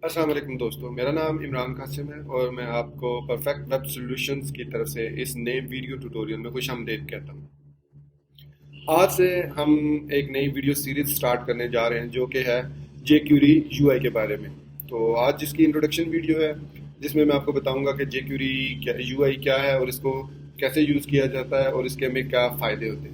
अस्सलाम वालेकुम दोस्तों, मेरा नाम इमरान कासिम है और मैं आपको परफेक्ट वेब सॉल्यूशंस की तरफ से इस नए वीडियो ट्यूटोरियल में खुशामदीद कहता हूँ। आज से हम एक नई वीडियो सीरीज स्टार्ट करने जा रहे हैं जो कि है jQuery UI के बारे में। तो आज जिसकी इंट्रोडक्शन वीडियो है जिसमें मैं आपको बताऊंगा कि jQuery UI क्या है और इसको कैसे यूज़ किया जाता है और इसके हमें क्या फ़ायदे होते हैं।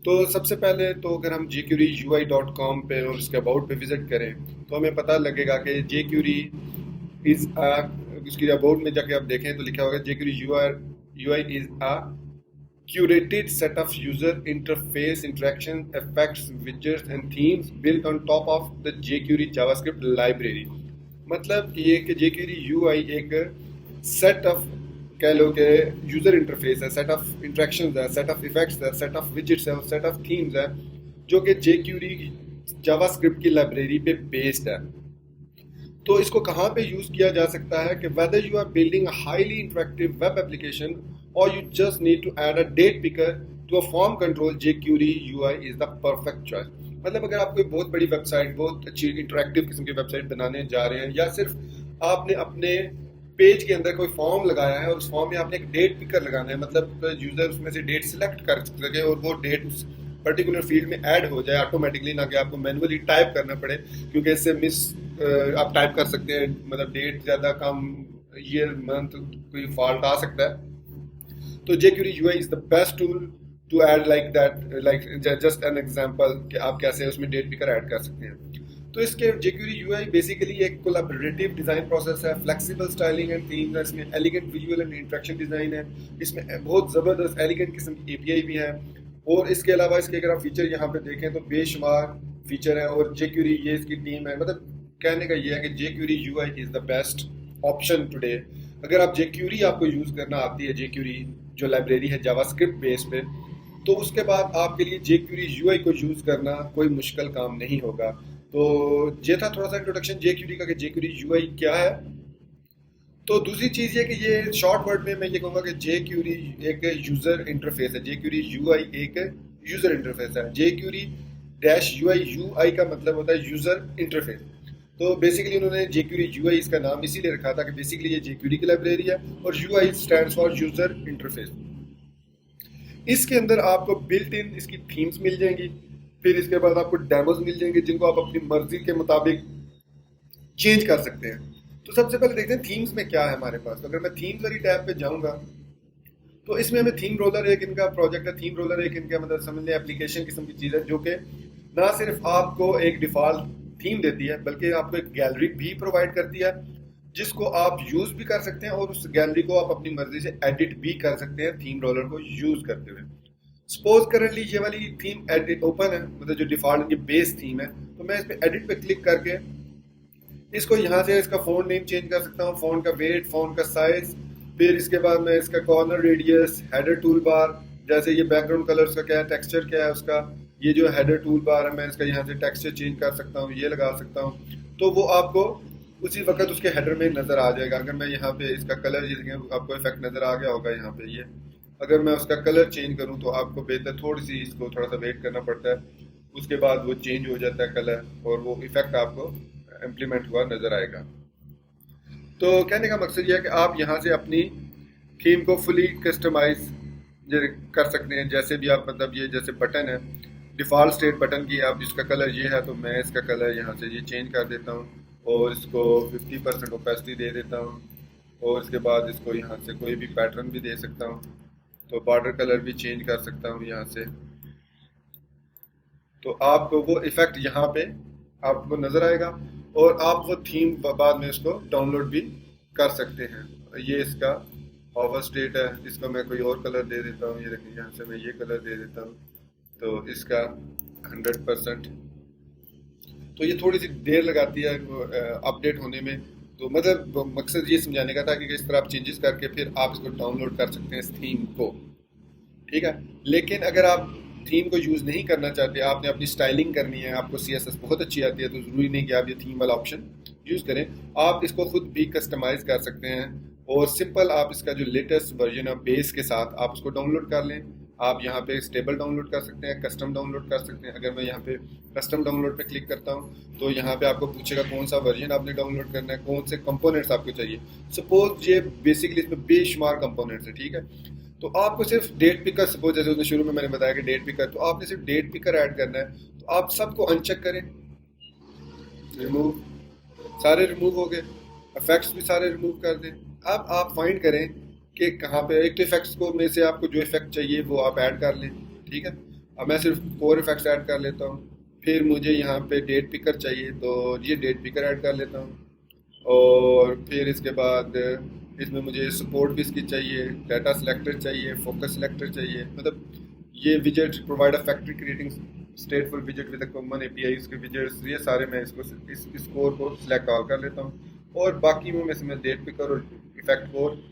तो सबसे पहले तो अगर हम jQueryui.com पे और इसके अबाउट पे विजिट करें तो हमें पता लगेगा कि jQuery इज इसकी अबाउट में जाके आप देखें तो लिखा होगा jQuery UI is a curated set of user interface interaction effects widgets and themes built on top of the jQuery JavaScript library। मतलब ये कि jQuery UI एक सेट ऑफ कह लो कि यूजर इंटरफेस है, सेट ऑफ इंटरेक्शंस है, set of effects है, set of widgets है और सेट ऑफ थीम्स है जो कि jQuery जावास्क्रिप्ट की लाइब्रेरी पे बेस्ड है। तो इसको कहाँ पे यूज किया जा सकता है कि whether you are building a highly interactive web application और you just need to add a date picker to a form control jQuery UI is the perfect choice. मतलब अगर आप कोई बहुत बड़ी वेबसाइट, बहुत अच्छी इंटरेक्टिव किस्म की वेबसाइट बनाने जा रहे हैं या सिर्फ आपने अपने पेज के अंदर कोई फॉर्म लगाया है और उस फॉर्म में आपने एक डेट पिकर लगाना है, मतलब यूजर उसमें से डेट सिलेक्ट कर सके और वो डेट उस पर्टिकुलर फील्ड में ऐड हो जाए ऑटोमेटिकली, ना कि आपको मैनुअली टाइप करना पड़े, क्योंकि इससे आप टाइप कर सकते हैं, मतलब डेट ज़्यादा कम, ईयर, मंथ, कोई फॉल्ट आ सकता है। तो jQuery UI is the best tool to add like that, like just an example कि आप कैसे उसमें डेट पिकर ऐड कर सकते हैं। तो इसके jQuery UI बेसिकली एक कोलैबोरेटिव डिज़ाइन प्रोसेस है, फ्लेक्सिबल स्टाइलिंग एंड थीम्स है, इसमें elegant visual and interaction design है, इसमें बहुत ज़बरदस्त एलिगेंट किस्म की API भी है और इसके अलावा इसके अगर आप फीचर यहाँ पे देखें तो बेशुमार फीचर है और jQuery ये इसकी टीम है। मतलब कहने का ये है कि jQuery UI is the best option today. अगर आप jQuery आपको यूज़ करना आती है, jQuery जो लाइब्रेरी है जावास्क्रिप्ट बेस पे, तो उसके बाद आपके लिए jQuery UI को यूज़ करना कोई मुश्किल काम नहीं होगा। तो ये था थोड़ा सा इंट्रोडक्शन jQuery का कि jQuery UI क्या है। तो दूसरी चीज़ ये कि ये शॉर्ट वर्ड में मैं ये कहूँगा कि jQuery एक यूज़र इंटरफेस है, jQuery UI एक यूज़र इंटरफेस है। jQuery डैश UI का मतलब होता है यूज़र इंटरफेस। तो बेसिकली उन्होंने jQuery UI इसका नाम इसीलिए रखा था कि बेसिकली ये jQuery की लाइब्रेरी है और UI stands for user interface. इसके अंदर आपको बिल्ट इन इसकी थीम्स मिल जाएंगी, फिर इसके बाद आपको डेमोज मिल जाएंगे जिनको आप अपनी मर्जी के मुताबिक चेंज कर सकते हैं। तो सबसे पहले देखते हैं थीम्स में क्या है हमारे पास। तो अगर मैं थीम्स वाली टैब पे जाऊंगा तो इसमें हमें थीम रोलर एक इनका प्रोजेक्ट है। थीम रोलर एक इनका मतलब समझ लें एप्लीकेशन किस्म की चीज़ है जो कि ना सिर्फ आपको एक डिफ़ॉल्ट थीम देती है बल्कि आपको एक गैलरी भी प्रोवाइड करती है जिसको आप यूज़ भी कर सकते हैं और उस गैलरी को आप अपनी मर्जी से एडिट भी कर सकते हैं थीम रोलर को यूज़ करते हुए। सपोज करंटली ये वाली थीम एडिट ओपन है, मतलब जो डिफ़ॉल्ट ये बेस थीम है, तो मैं इस पर एडिट पे क्लिक करके इसको यहाँ से इसका फ़ॉन्ट नेम चेंज कर सकता हूँ, फ़ॉन्ट का वेट, फ़ॉन्ट का साइज़, फिर इसके बाद मैं इसका corner radius, header tool bar, जैसे ये बैकग्राउंड कलर उसका क्या है, टेक्सचर क्या है उसका, ये जो हेडर टूल बार है मैं इसका यहाँ से टेक्सचर चेंज कर सकता हूँ, ये लगा सकता हूँ। तो वो आपको उसी वक्त उसके हेडर में नज़र आ जाएगा। अगर मैं यहाँ पे इसका कलर, ये आपको इफेक्ट नज़र आ गया होगा यहाँ पे, ये अगर मैं उसका कलर चेंज करूँ तो आपको बेहतर थोड़ी सी इसको थोड़ा सा वेट करना पड़ता है, उसके बाद वो चेंज हो जाता है कलर और वो इफेक्ट आपको इम्प्लीमेंट हुआ नज़र आएगा। तो कहने का मकसद ये है कि आप यहाँ से अपनी थीम को फुली कस्टमाइज कर सकते हैं जैसे भी आप, मतलब ये जैसे बटन है, डिफ़ॉल्ट स्टेट बटन की आप जिसका कलर ये है तो मैं इसका कलर यहाँ से ये चेंज कर देता हूँ और इसको 50% ओपेसिटी दे देता हूँ और इसके बाद इसको यहाँ से कोई भी पैटर्न भी दे सकता हूँ, तो बॉर्डर कलर भी चेंज कर सकता हूँ यहाँ से। तो आपको वो इफ़ेक्ट यहाँ पे आपको नज़र आएगा और आप वो थीम बाद में इसको डाउनलोड भी कर सकते हैं। ये इसका ओवर स्टेट है, इसको मैं कोई और कलर दे देता हूँ, ये देखिए यहाँ से मैं ये कलर दे देता हूँ, तो इसका 100%। तो ये थोड़ी सी देर लगाती है अपडेट होने में, तो मतलब मकसद ये समझाने का था कि इस तरह आप चेंजेस करके फिर आप इसको डाउनलोड कर सकते हैं इस थीम को, ठीक है। लेकिन अगर आप थीम को यूज़ नहीं करना चाहते, आपने अपनी स्टाइलिंग करनी है, आपको CSS बहुत अच्छी आती है, तो ज़रूरी नहीं कि आप ये थीम वाला ऑप्शन यूज़ करें, आप इसको खुद भी कस्टमाइज़ कर सकते हैं और सिंपल आप इसका जो लेटेस्ट वर्जन है बेस के साथ आप उसको डाउनलोड कर लें, आप यहाँ पे स्टेबल डाउनलोड कर सकते हैं, कस्टम डाउनलोड कर सकते हैं। अगर मैं यहाँ पे कस्टम डाउनलोड पे क्लिक करता हूँ तो यहाँ पे आपको पूछेगा कौन सा वर्जन आपने डाउनलोड करना है, कौन से कंपोनेंट्स आपको चाहिए। सपोज ये बेसिकली इसमें बेशुमार कंपोनेंट्स है, ठीक है। तो आपको सिर्फ डेट पिकर, सपोज जैसे उसने शुरू में मैंने बताया कि डेट पिकर, तो आपने सिर्फ डेट पिकर ऐड करना है। तो आप सबको अनचेक करें, रिमूव, सारे रिमूव हो गए, इफेक्ट्स भी सारे रिमूव कर दें। अब आप फाइंड करें कि कहाँ पे एक इफेक्ट्स को में से आपको जो इफेक्ट चाहिए वो आप ऐड कर लें, ठीक है। अब मैं सिर्फ कोर इफेक्ट्स ऐड कर लेता हूँ। फिर मुझे यहाँ पे डेट पिकर चाहिए तो ये डेट पिकर ऐड कर लेता हूँ। और फिर इसके बाद इसमें मुझे सपोर्ट भी इसकी चाहिए, डाटा सिलेक्टर चाहिए, फोकस सिलेक्टर चाहिए। मतलब ये विजेट provide a factory creating स्टेटफुल विजेट with common API, इसके विजेट्स ये सारे मैं इसको इस कोर को सिलेक्ट ऑल कर लेता हूँ। और बाकी में इसमें डेट पिकर और इफेक्ट कोर।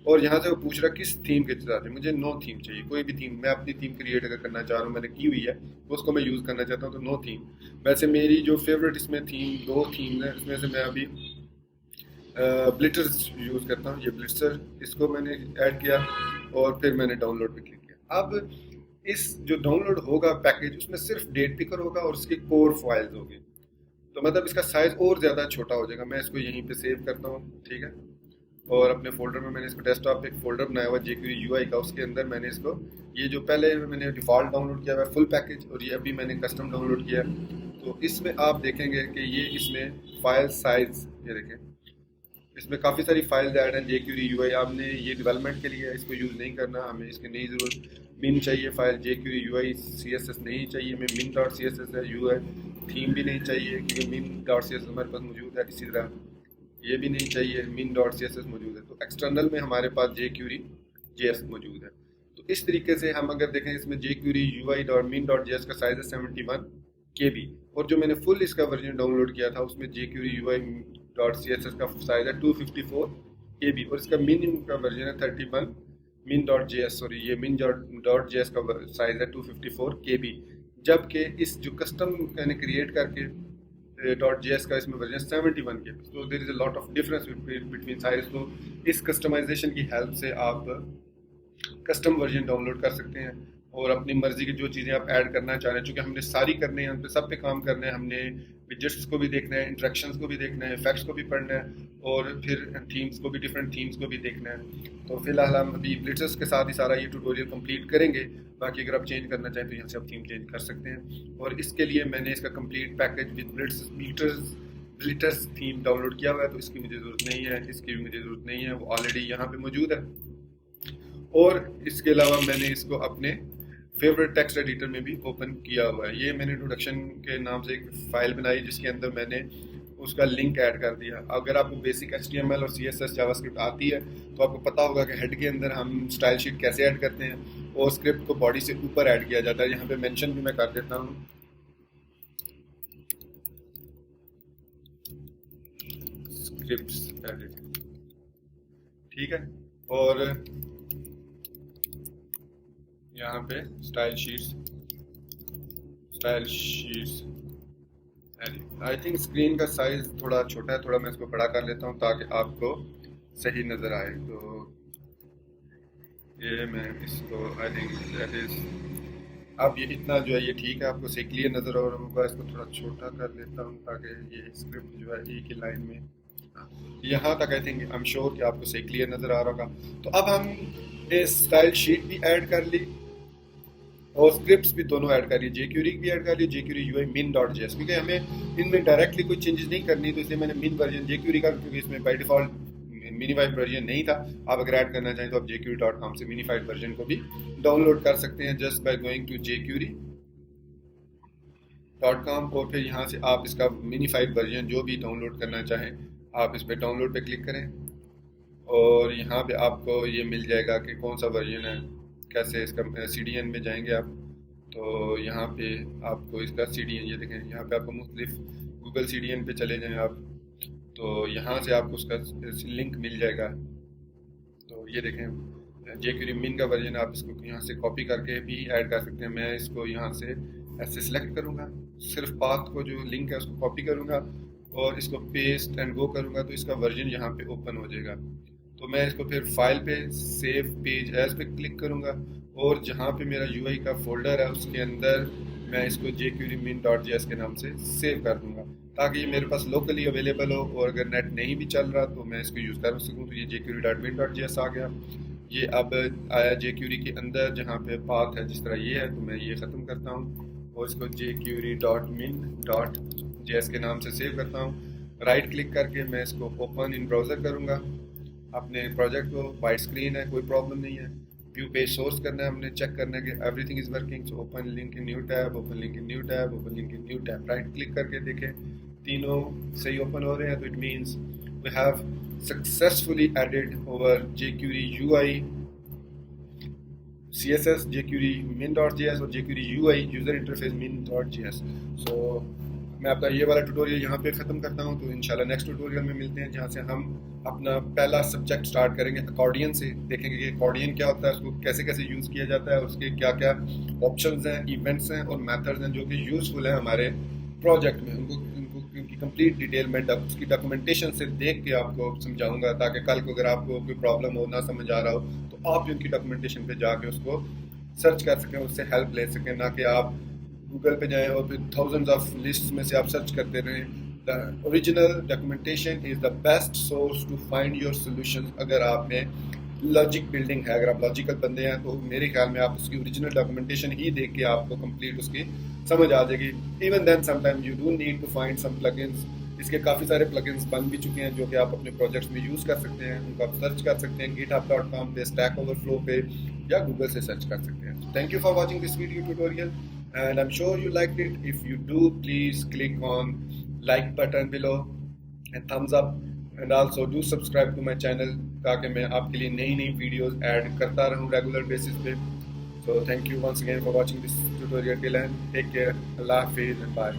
और यहाँ से वो पूछ रहा किस थीम के साथ है, मुझे नो थीम चाहिए, कोई भी थीम। मैं अपनी थीम क्रिएट अगर करना चाह रहा हूँ, मैंने की हुई है, उसको मैं यूज़ करना चाहता हूँ, तो नो थीम। वैसे मेरी जो फेवरेट इसमें थीम, दो थीम है, इसमें से मैं अभी ब्लिटर्स यूज़ करता हूँ। ये ब्लिट्सर, इसको मैंने ऐड किया और फिर मैंने डाउनलोड पे क्लिक किया। अब इस जो डाउनलोड होगा पैकेज, उसमें सिर्फ डेट पिकर होगा और उसकी कोर फाइल्स होगी। तो मतलब इसका साइज़ और ज़्यादा छोटा हो जाएगा। मैं इसको यहीं पे सेव करता हूँ, ठीक है। और अपने फोल्डर में मैंने इसको डेस्कटॉप पे एक फोल्डर बनाया हुआ jQuery UI का, उसके अंदर मैंने इसको, ये जो पहले मैंने डिफ़ॉल्ट डाउनलोड किया हुआ है फुल पैकेज, और ये अभी मैंने कस्टम डाउनलोड किया है। तो इसमें आप देखेंगे कि ये इसमें फाइल साइज़, ये देखें, इसमें काफ़ी सारी फाइल्स ऐड हैं। jQuery UI आपने ये डेवलपमेंट के लिए इसको यूज़ नहीं करना, हमें इसकी नहीं ज़रूरत। मिन चाहिए फाइल, jQuery UI CSS नहीं चाहिए, हमें min.css है। UI थीम भी नहीं चाहिए क्योंकि min.css हमारे पास मौजूद है। इसी तरह ये भी नहीं चाहिए, min.css मौजूद है। तो एक्सटर्नल में हमारे पास jQuery JS मौजूद है। तो इस तरीके से हम अगर देखें, इसमें jQuery UI और min.js का साइज़ है 71 KB, और जो मैंने फुल इसका वर्जन डाउनलोड किया था उसमें jQuery UI.css का साइज़ है 254 KB, और इसका min का वर्जन है 31 min.js, सॉरी ये min.js का साइज़ है 254 KB। जबकि इस जो कस्टम मैंने क्रिएट करके .js का इसमें वर्जन 71 के। तो there is a lot of difference between size. तो इस कस्टमाइजेशन की हेल्प से आप कस्टम वर्जन डाउनलोड कर सकते हैं और अपनी मर्जी की जो चीज़ें आप ऐड करना चाह रहे हैं, चूँकि हमने सारी करने हैं, हम पे सब पे काम करना है, हमने विजेट्स को भी देखना है, इंट्रैक्शंस को भी देखना है, इफेक्ट्स को भी पढ़ना है, और फिर थीम्स को भी, डिफरेंट थीम्स को भी देखना है। तो फिलहाल हम अभी ब्लिट्जर्स के साथ ही सारा ये ट्यूटोरियल कंप्लीट करेंगे। बाकी अगर आप चेंज करना चाहें तो यहाँ से आप थीम चेंज कर सकते हैं। और इसके लिए मैंने इसका complete package with blitters theme download किया हुआ है, तो इसकी मुझे ज़रूरत नहीं है, इसकी भी मुझे ज़रूरत नहीं है, वो ऑलरेडी यहाँ पे मौजूद है। और इसके अलावा मैंने इसको अपने फेवरेट टेक्स्ट एडिटर में भी ओपन किया हुआ है। ये मैंने इंट्रोडक्शन के नाम से एक फ़ाइल बनाई जिसके अंदर मैंने उसका लिंक ऐड कर दिया। अगर आपको बेसिक HTML और CSS जावास्क्रिप्ट आती है तो आपको पता होगा कि हेड के अंदर हम स्टाइल शीट कैसे ऐड करते हैं, और स्क्रिप्ट को बॉडी से ऊपर ऐड किया जाता है। यहाँ पे मेंशन भी मैं कर देता हूँ, स्क्रिप्ट्स एडिट, ठीक है। और यहाँ पे style sheets I think screen का साइज थोड़ा छोटा है, थोड़ा मैं इसको बड़ा कर लेता हूँ ताकि आपको सही नज़र आए। तो ये मैं इसको आई थिंक दैट इज, अब ये इतना जो है ये ठीक है, आपको सही क्लियर नज़र आ रहा होगा। इसको थोड़ा छोटा कर लेता हूँ ताकि ये स्क्रिप्ट जो है एक ही लाइन में, यहाँ तक I think I am sure कि आपको सही क्लियर नज़र आ रहा होगा। तो अब हम स्टाइल शीट भी ऐड कर ली और स्क्रिप्ट्स भी दोनों ऐड कर ली, jQuery भी ऐड कर ली, jQuery UI min.js, क्योंकि हमें इनमें डायरेक्टली कोई चेंजेस नहीं करनी, तो इसलिए मैंने मिन वर्जन jQuery का, क्योंकि इसमें बाय डिफ़ॉल्ट मिनीफाइड वर्जन नहीं था। आप अगर ऐड करना चाहें तो आप jQuery.com से मिनीफाइड वर्जन को भी डाउनलोड कर सकते हैं just by going to jQuery.com, और फिर यहाँ से आप इसका मिनीफाइड वर्जन जो भी डाउनलोड करना चाहें आप इस पर डाउनलोड पे क्लिक करें, और यहाँ पे आपको ये मिल जाएगा कि कौन सा वर्जन है। कैसे इसका CDN में जाएंगे आप, तो यहाँ पे आपको इसका CDN, ये देखें यहाँ पे आपको मुख्तलिफ गूगल CDN पे चले जाएं आप, तो यहाँ से आपको उसका लिंक मिल जाएगा। तो ये देखें jQuery min का वर्जन, आप इसको यहाँ से कॉपी करके भी ऐड कर सकते हैं। मैं इसको यहाँ से ऐसे सिलेक्ट करूँगा, सिर्फ पाथ को जो लिंक है उसको कॉपी करूँगा और इसको पेस्ट एंड गो करूँगा, तो इसका वर्जन यहाँ पे ओपन हो जाएगा। तो मैं इसको फिर फाइल पे सेव पेज एज पे क्लिक करूँगा और जहाँ पे मेरा यूआई का फोल्डर है उसके अंदर मैं इसको jQuerymin.js के नाम से सेव कर दूँगा, ताकि ये मेरे पास लोकली अवेलेबल हो और अगर नेट नहीं भी चल रहा तो मैं इसको यूज़ कर सकूँ। तो ये jQuery.min.js आ गया। ये अब आया jQuery के अंदर जहाँ पे पाथ है जिस तरह ये है, तो मैं ये ख़त्म करता हूँ और इसको jQuery.min.js के नाम से सेव करता हूँ। राइट क्लिक करके मैं इसको ओपन इन ब्राउज़र करूँगा। अपने प्रोजेक्ट को वाइट स्क्रीन है, कोई प्रॉब्लम नहीं है। व्यू पेज सोर्स करना है, हमने चेक करना है कि everything is working. So open link in new tab, open link in new tab, open link in new tab. Right click करके देखें तीनों सही ओपन हो रहे हैं, तो it means we have successfully added over jQuery UI CSS jQuery min.js और jQuery UI user interface min.js। So मैं आपका ये वाला ट्यूटोरियल यहाँ पे ख़त्म करता हूँ। तो इंशाल्लाह नेक्स्ट ट्यूटोरियल में मिलते हैं, जहाँ से हम अपना पहला सब्जेक्ट स्टार्ट करेंगे अकॉर्डियन से। देखेंगे कि अकॉर्डियन क्या होता है, उसको कैसे कैसे यूज़ किया जाता है, उसके क्या क्या ऑप्शंस हैं, इवेंट्स हैं और मेथड्स हैं जो कि यूज़फुल हैं हमारे प्रोजेक्ट में। उनकी कंप्लीट डिटेल में उसकी डॉक्यूमेंटेशन से देख के आपको समझाऊंगा, ताकि कल को अगर आपको कोई प्रॉब्लम हो, ना समझ आ रहा हो, तो आप भी उनकी डॉक्यूमेंटेशन पे जाके उसको सर्च कर सकें, उससे हेल्प ले सकें, ना कि आप गूगल पे जाएं और फिर थाउजेंड्स ऑफ लिस्ट में से आप सर्च करते रहें। The original documentation is the best source to find your solution. अगर आप में लॉजिक बिल्डिंग है, अगर आप लॉजिकल बंदे हैं, तो मेरे ख्याल में आप उसकी ओरिजिनल डॉक्यूमेंटेशन ही देख के आपको कंप्लीट उसकी समझ आ जाएगी। Even then sometime you do need to find some plugins. इसके काफ़ी सारे प्लगइन्स बन भी चुके हैं जो कि आप अपने प्रोजेक्ट्स में यूज़ कर सकते हैं। उनको आप सर्च कर सकते हैं github.com पे, स्टैक ओवरफ्लो पे, या गूगल से सर्च कर सकते हैं। Thank you for watching this video tutorial and I'm sure you liked it. If you do, please click on like button below and thumbs up, and also do subscribe to my channel ताकि मैं आपके लिए नई नई videos add करता रहूँ regular basis पे। So thank you once again for watching this tutorial till end. Take care. Allah Hafiz and bye.